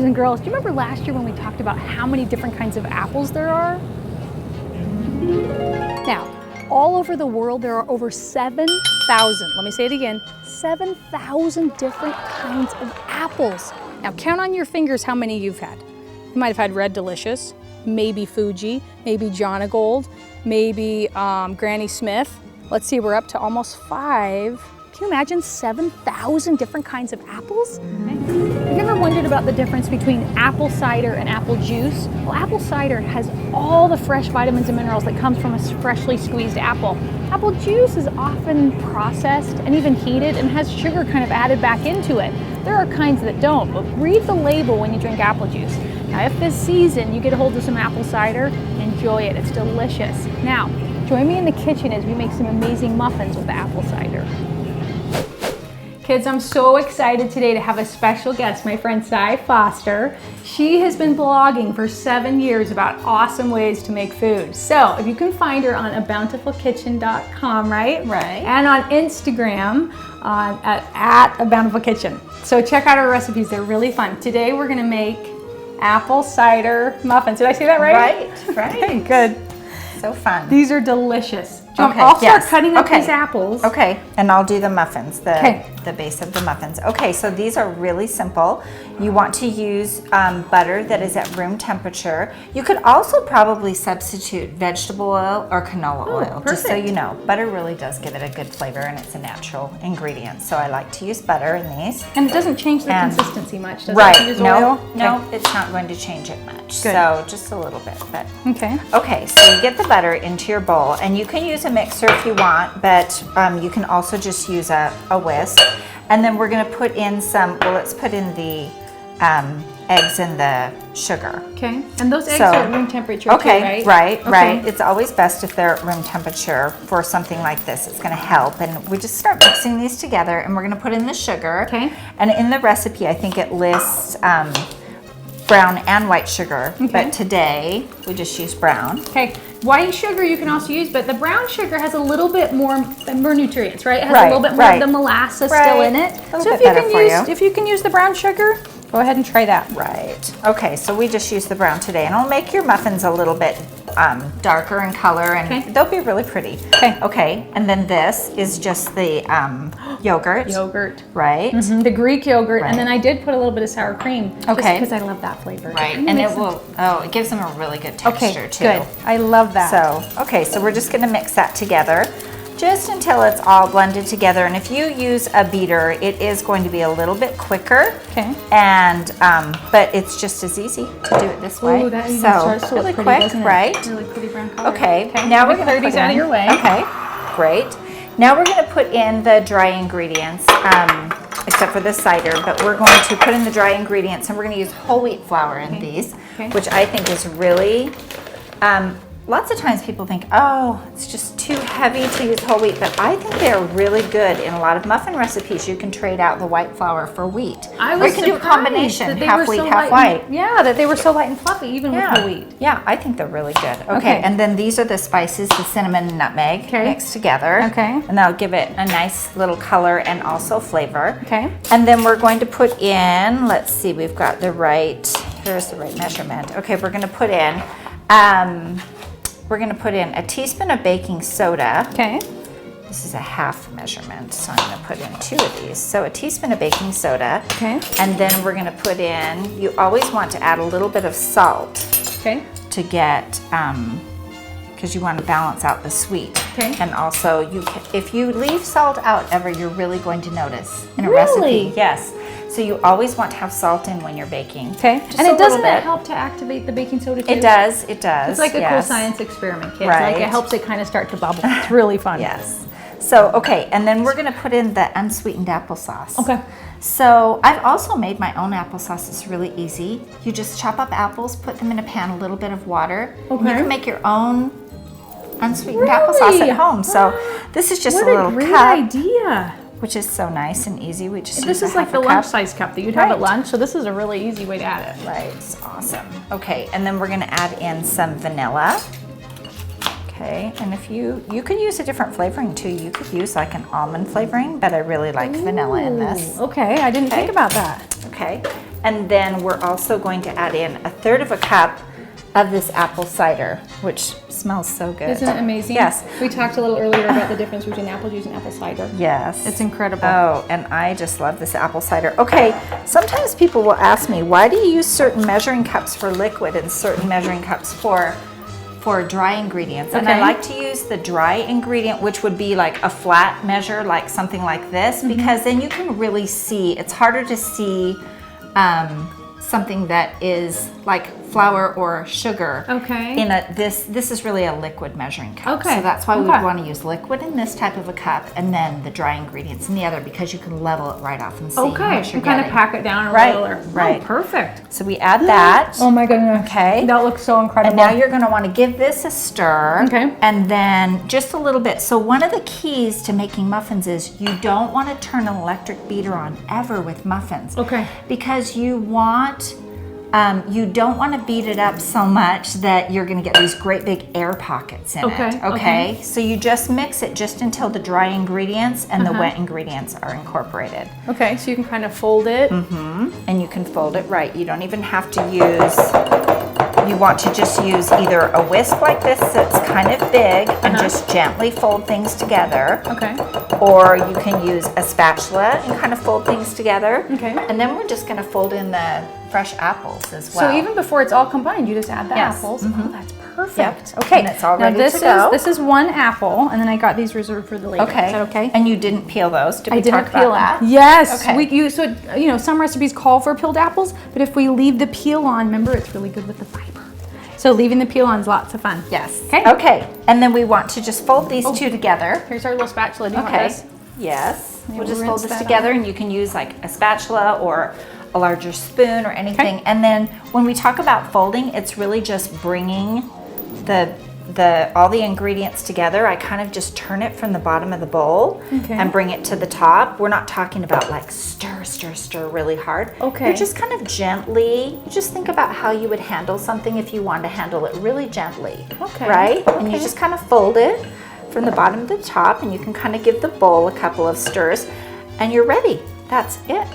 boys and girls, do you remember last year when we talked about how many different kinds of apples there are? Now, all over the world, there are over 7,000, let me say it again, 7,000 different kinds of apples. Now, count on your fingers how many you've had. You might have had Red Delicious, maybe Fuji, maybe John Gold, maybe Granny Smith. Let's see, we're up to almost 5. Can you imagine 7,000 different kinds of apples? Have you ever wondered about the difference between apple cider and apple juice? Well, apple cider has all the fresh vitamins and minerals that comes from a freshly squeezed apple. Apple juice is often processed and even heated and has sugar kind of added back into it. There are kinds that don't, but read the label when you drink apple juice. Now, if this season you get a hold of some apple cider, enjoy it, it's delicious. Now, join me in the kitchen as we make some amazing muffins with the apple cider. Kids, I'm so excited today to have a special guest, my friend Cy Foster. She has been blogging for 7 years about awesome ways to make food. So if you can find her on abountifulkitchen.com, right? Right. And on Instagram at A Bountiful Kitchen. So check out her recipes, they're really fun. Today we're gonna make apple cider muffins. Did I say that right? Right. Okay, good. So fun. These are delicious. Okay, I'll start cutting up these apples. Okay, and I'll do the muffins, the base of the muffins. Okay, so these are really simple. You want to use butter that is at room temperature. You could also probably substitute vegetable oil or canola oil, just so you know. Butter really does give it a good flavor, and it's a natural ingredient. So I like to use butter in these. And it doesn't change the consistency much, does right, it? Use oil? No, it's not going to change it much. Good. So just a little bit, but. Okay, so you get the butter into your bowl, and you can use a mixer if you want, but you can also just use a whisk. And then we're gonna put in some, well, let's put in the eggs and the sugar. Okay, and those eggs are at room temperature too, right? Right. It's always best if they're at room temperature for something like this. It's gonna help. And we just start mixing these together, and we're gonna put in the sugar. Okay. And in the recipe, I think it lists brown and white sugar, but today we just use brown. Okay, white sugar you can also use, but the brown sugar has a little bit more nutrients, right? It has a little bit more of the molasses still in it. So if you can use the brown sugar, go ahead and try that. Right. Okay, so we just use the brown today, and it'll make your muffins a little bit darker in color, and they'll be really pretty. Okay, and then this is just the yogurt. Right. The Greek yogurt, and then I did put a little bit of sour cream, just because I love that flavor. Right, and it will, it gives them a really good texture too. Good. I love that. So we're just gonna mix that together just until it's all blended together. And if you use a beater, it is going to be a little bit quicker. And but it's just as easy to do it this way. That even starts to really look pretty, quick, right? Really pretty brown color. Okay. Now we're gonna clear these out of your way. Okay, great. Now we're gonna put in the dry ingredients, except for the cider, but we're going to put in the dry ingredients, and we're gonna use whole wheat flour in these, which I think is really, lots of times people think, oh, it's just too heavy to use whole wheat, but I think they're really good in a lot of muffin recipes. You can trade out the white flour for wheat. Or you can do a combination, half wheat, half white. Yeah, that they were so light and fluffy, even with whole wheat. Yeah, I think they're really good. Okay, and then these are the spices, the cinnamon and nutmeg mixed together. And that'll give it a nice little color and also flavor. And then we're going to put in, let's see, we've got the right, here's the right measurement. Okay, we're gonna put in, a teaspoon of baking soda. This is a half measurement, so I'm gonna put in 2 of these. So a teaspoon of baking soda. And then we're gonna put in, you always want to add a little bit of salt. To get, because you want to balance out the sweet. And also, if you leave salt out ever, you're really going to notice in a recipe. Yes. So you always want to have salt in when you're baking. And it doesn't help to activate the baking soda too? It does, it does. It's like a cool science experiment, kids. Like it helps it kind of start to bubble. It's really fun. So, and then we're gonna put in the unsweetened applesauce. So I've also made my own applesauce. It's really easy. You just chop up apples, put them in a pan, a little bit of water. And you can make your own unsweetened applesauce at home. So this is just a little cup. What a great idea. Which is so nice and easy. We just This is like the lunch size cup that you'd have at lunch, so this is a really easy way to add it. Right, it's awesome. Okay, and then we're gonna add in some vanilla. Okay, and if you can use a different flavoring too. You could use like an almond flavoring, but I really like vanilla in this. Okay, I didn't think about that. Okay, And then we're also going to add in 1/3 cup of this apple cider, which smells so good. Isn't it amazing? Yes. We talked a little earlier about the difference between apple juice and apple cider. Yes. It's incredible. Oh, and I just love this apple cider. Okay, sometimes people will ask me, why do you use certain measuring cups for liquid and certain measuring cups for dry ingredients? And I like to use the dry ingredient, which would be like a flat measure, like something like this, because then you can really see. It's harder to see something that is like flour or sugar. Okay. In this is really a liquid measuring cup. Okay. So that's why we would want to use liquid in this type of a cup, and then the dry ingredients in the other, because you can level it right off and see how much you're kind of getting. pack it down a Right, little. right. Oh, perfect. So we add that. Oh my goodness. Okay. That looks so incredible. And now you're going to want to give this a stir. Okay. And then just a little bit. So one of the keys to making muffins is you don't want to turn an electric beater on ever with muffins. Okay. Because you don't want to beat it up so much that you're going to get these great big air pockets in it. Okay. So you just mix it just until the dry ingredients and the wet ingredients are incorporated. Okay, so you can kind of fold it. And you can fold it right. You don't even have to use, you want to just use either a whisk like this that's kind of big and just gently fold things together. Okay. Or you can use a spatula and kind of fold things together. Okay. And then we're just going to fold in the fresh apples as well. So even before it's all combined, you just add the Yes. apples. Oh, that's perfect. Yep. Okay. And it's all now ready this to go. This is one apple, and then I got these reserved for the later. Okay. Is that okay? And you didn't peel those. Did we I didn't talk peel about them. that? Yes. Okay. So you know, some recipes call for peeled apples, but if we leave the peel on, remember, it's really good with the fiber. So leaving the peel on is lots of fun. Yes. Okay. Okay. And then we want to just fold these two together. Here's our little spatula. Do you want Okay. this? Yes. Yeah, We'll just we'll fold rinse this that together, and you can use like a spatula or a larger spoon or anything. Okay. And then when we talk about folding, it's really just bringing all the ingredients together. I kind of just turn it from the bottom of the bowl and bring it to the top. We're not talking about like stir, stir, stir really hard. Okay. You're just kind of gently, you just think about how you would handle something if you want to handle it really gently. Okay. Right? And you just kind of fold it from the bottom to the top, and you can kind of give the bowl a couple of stirs, and you're ready. That's it.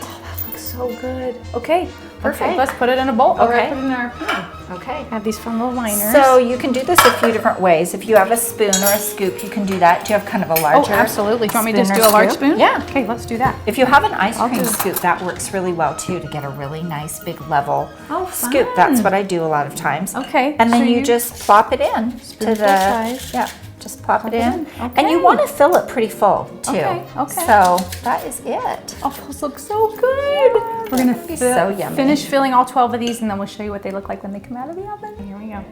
Looks so good. Okay. Perfect. Okay. Let's put it in a bowl. Okay. Or put it in our pan. Okay. Have these fun little liners. So you can do this a few different ways. If you have a spoon or a scoop, you can do that. Do you have kind of a larger? Oh, absolutely. Do you want me to just spoon do or a large scoop? spoon? Yeah. Okay, let's do that. If you have an ice cream do- scoop, that works really well too to get a really nice big level Oh, scoop. fun. That's what I do a lot of times. Okay, And then so you you- just plop it in to Spoonful the size. yeah. Just plop it it in. in. And you Okay. want to fill it pretty full too. Okay, okay. So that is it. Oh, those look so good. We're gonna be so yummy. finish filling all 12 of these, and then we'll show you what they look like when they come out of the oven. Here we go.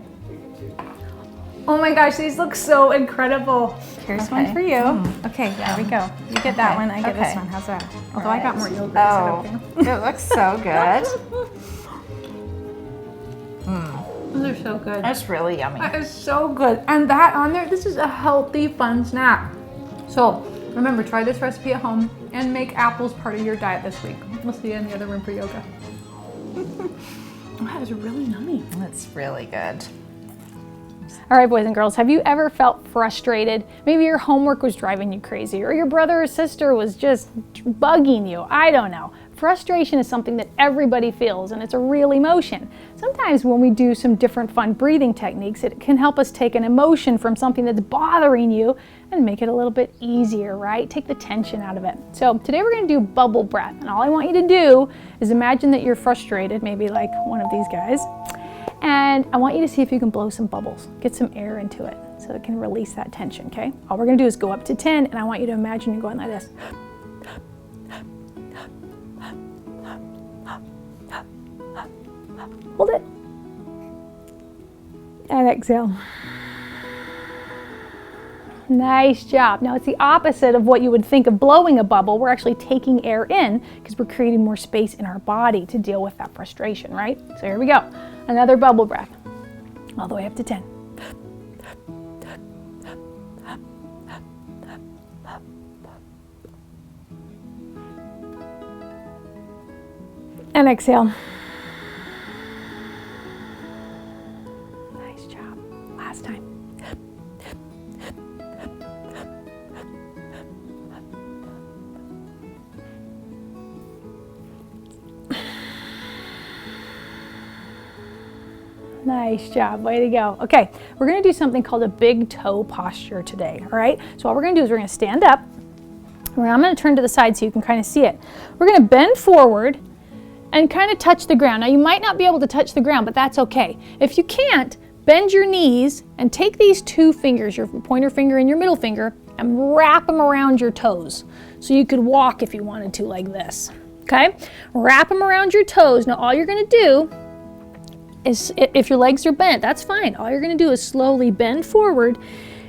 Oh my gosh, these look so incredible. Here's one Okay. for you. Okay, there we go. You get that Okay, one, I get this okay. one. How's that? Although I got more yogurt. Oh, Is that okay? it looks so good. Those are so good. That's really yummy. That is so good. And that on there, this is a healthy, fun snack. So remember, try this recipe at home and make apples part of your diet this week. We'll see you in the other room for yoga. That is really yummy. It's really good. All right, boys and girls, have you ever felt frustrated? Maybe your homework was driving you crazy, or your brother or sister was just bugging you. I don't know. Frustration is something that everybody feels, and it's a real emotion. Sometimes when we do some different fun breathing techniques, it can help us take an emotion from something that's bothering you and make it a little bit easier, right? Take the tension out of it. So today we're gonna do bubble breath, and all I want you to do is imagine that you're frustrated, maybe like one of these guys, and I want you to see if you can blow some bubbles, get some air into it so it can release that tension, okay? All we're gonna do is go up to 10, and I want you to imagine you're going like this. Hold it. And exhale. Nice job. Now it's the opposite of what you would think of blowing a bubble. We're actually taking air in because we're creating more space in our body to deal with that frustration, right? So here we go. Another bubble breath. All the way up to 10. And exhale. Nice job. Last time. Nice job, way to go. Okay, we're gonna do something called a big toe posture today, all right? So what we're gonna do is we're gonna stand up. I'm gonna turn to the side so you can kind of see it. We're gonna bend forward and kind of touch the ground. Now you might not be able to touch the ground, but that's okay. If you can't, bend your knees and take these two fingers, your pointer finger and your middle finger, and wrap them around your toes. So you could walk if you wanted to like this, okay? Wrap them around your toes. Now all you're gonna do is, if your legs are bent, that's fine. All you're gonna do is slowly bend forward,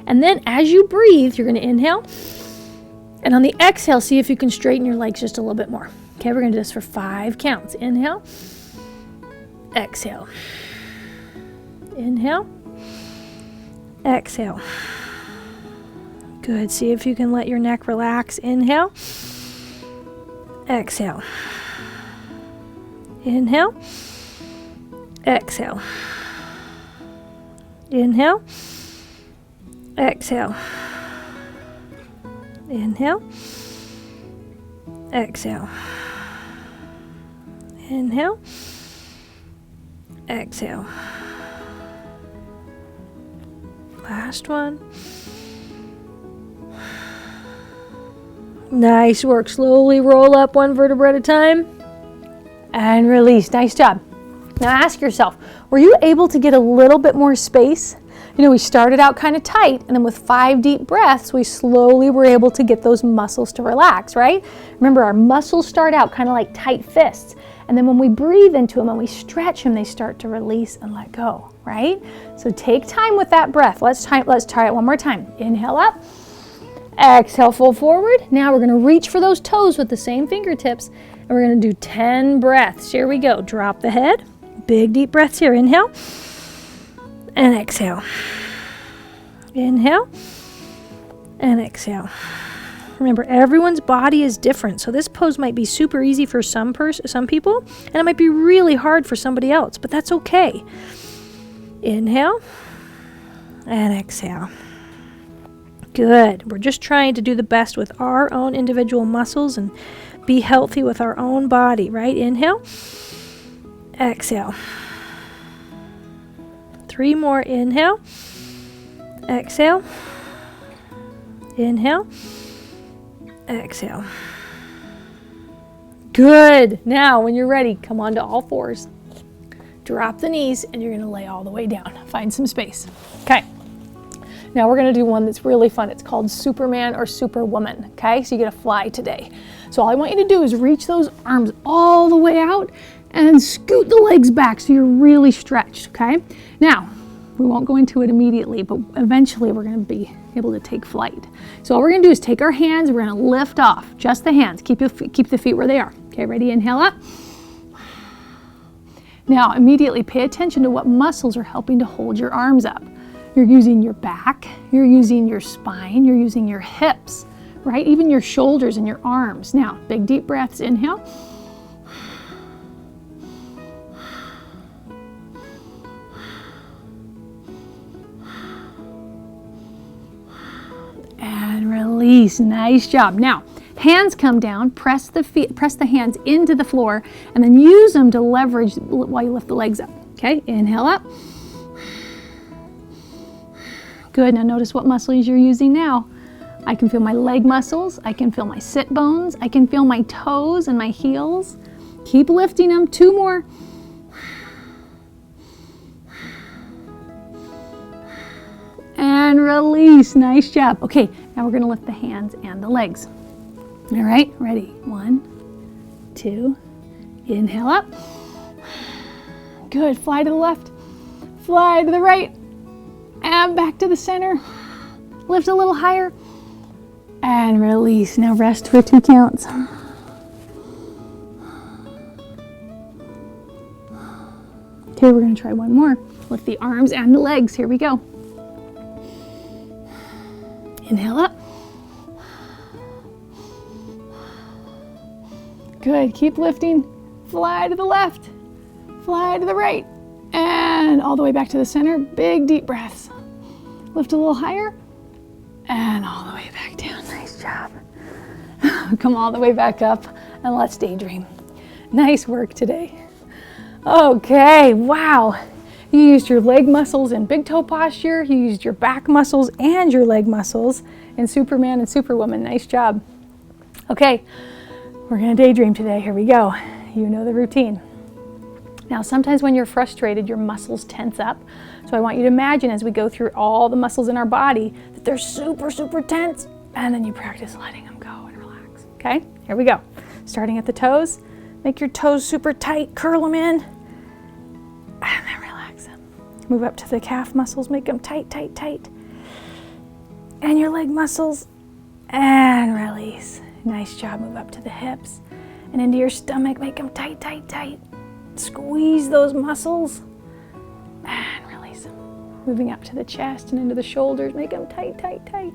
and then as you breathe, you're gonna inhale, and on the exhale, see if you can straighten your legs just a little bit more. Okay, we're gonna do this for 5 counts. Inhale, exhale, inhale, exhale. Good, see if you can let your neck relax. Inhale, exhale, inhale, exhale, inhale, exhale, inhale, exhale, inhale, exhale. Last one. Nice work. Slowly roll up 1 vertebra at a time and release. Nice job. Now ask yourself, were you able to get a little bit more space? You know, we started out kind of tight, and then with 5 deep breaths, we slowly were able to get those muscles to relax, right? Remember, our muscles start out kind of like tight fists, and then when we breathe into them and we stretch them, they start to release and let go, right? So take time with that breath. Let's try it one more time. Inhale up, exhale, fold forward. Now we're gonna reach for those toes with the same fingertips, and we're gonna do 10 breaths. Here we go. Drop the head. Big deep breaths here. Inhale and exhale. Inhale and exhale. Remember, everyone's body is different, so this pose might be super easy for some people, and it might be really hard for somebody else, but that's okay. Inhale and exhale. Good. We're just trying to do the best with our own individual muscles and be healthy with our own body, right? Inhale, exhale. 3 more. Inhale, exhale, inhale, exhale. Good. Now, when you're ready, come onto all fours. Drop the knees, and you're going to lay all the way down. Find some space. Okay. Now we're going to do one that's really fun. It's called Superman or Superwoman. Okay, so you get to fly today. So all I want you to do is reach those arms all the way out and scoot the legs back so you're really stretched. Okay. Now we won't go into it immediately, but eventually we're going to be able to take flight. So all we're going to do is take our hands. We're going to lift off, just the hands. Keep the feet where they are. Okay, ready? Inhale up. Now immediately pay attention to what muscles are helping to hold your arms up. You're using your back, you're using your spine, you're using your hips, right? Even your shoulders and your arms. Now, big deep breaths. Inhale. And release. Nice job. Now, hands come down, press the hands into the floor, and then use them to leverage while you lift the legs up. Okay, inhale up. Good. Now notice what muscles you're using now. I can feel my leg muscles. I can feel my sit bones. I can feel my toes and my heels. Keep lifting them. 2 more. And release. Nice job. Okay, now we're going to lift the hands and the legs. All right, ready? 1, 2. Inhale up. Good. Fly to the left. Fly to the right. And back to the center. Lift a little higher. And release. Now rest for 2 counts. Okay, we're going to try one more. Lift the arms and the legs. Here we go. Inhale up. Good. Keep lifting. Fly to the left. Fly to the right. And all the way back to the center. Big deep breaths. Lift a little higher. And all the way back down. Nice job. Come all the way back up and let's daydream. Nice work today. Okay, wow. You used your leg muscles in big toe posture. You used your back muscles and your leg muscles in Superman and Superwoman. Nice job. Okay, we're gonna daydream today. Here we go. You know the routine. Now, sometimes when you're frustrated, your muscles tense up. So I want you to imagine as we go through all the muscles in our body that they're super, super tense. And then you practice letting them go and relax. Okay, here we go. Starting at the toes. Make your toes super tight, curl them in, and then relax them. Move up to the calf muscles, make them tight, tight, tight. And your leg muscles, and release. Nice job. Move up to the hips and into your stomach, make them tight, tight, tight. Squeeze those muscles and release them. Moving up to the chest and into the shoulders, make them tight, tight, tight.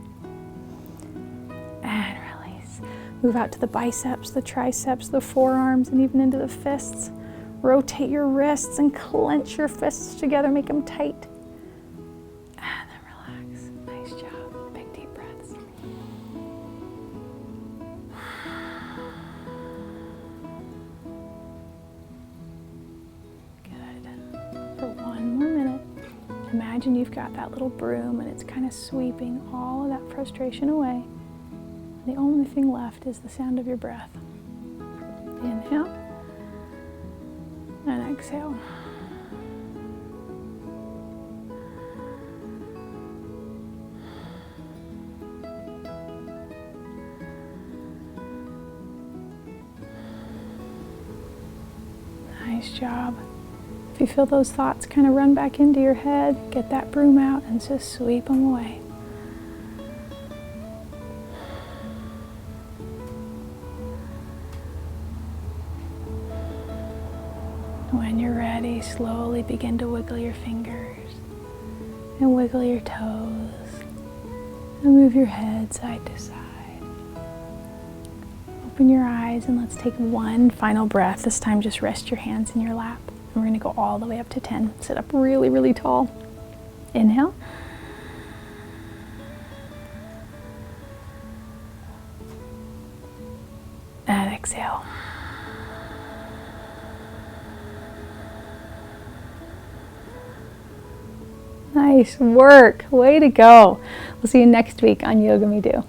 And release. Move out to the biceps, the triceps, the forearms, and even into the fists. Rotate your wrists and clench your fists together, make them tight. And then relax. Nice job. Big deep breaths. Good. For one more minute, imagine you've got that little broom and it's kind of sweeping all of that frustration away. The only thing left is the sound of your breath. Inhale and exhale. Nice job. If you feel those thoughts kind of run back into your head, get that broom out and just sweep them away. When you're ready, slowly begin to wiggle your fingers and wiggle your toes and move your head side to side. Open your eyes and let's take one final breath. This time just rest your hands in your lap. And we're going to go all the way up to 10. Sit up really, really tall. Inhale. And exhale. Nice work. Way to go. We'll see you next week on Yoga Me Do.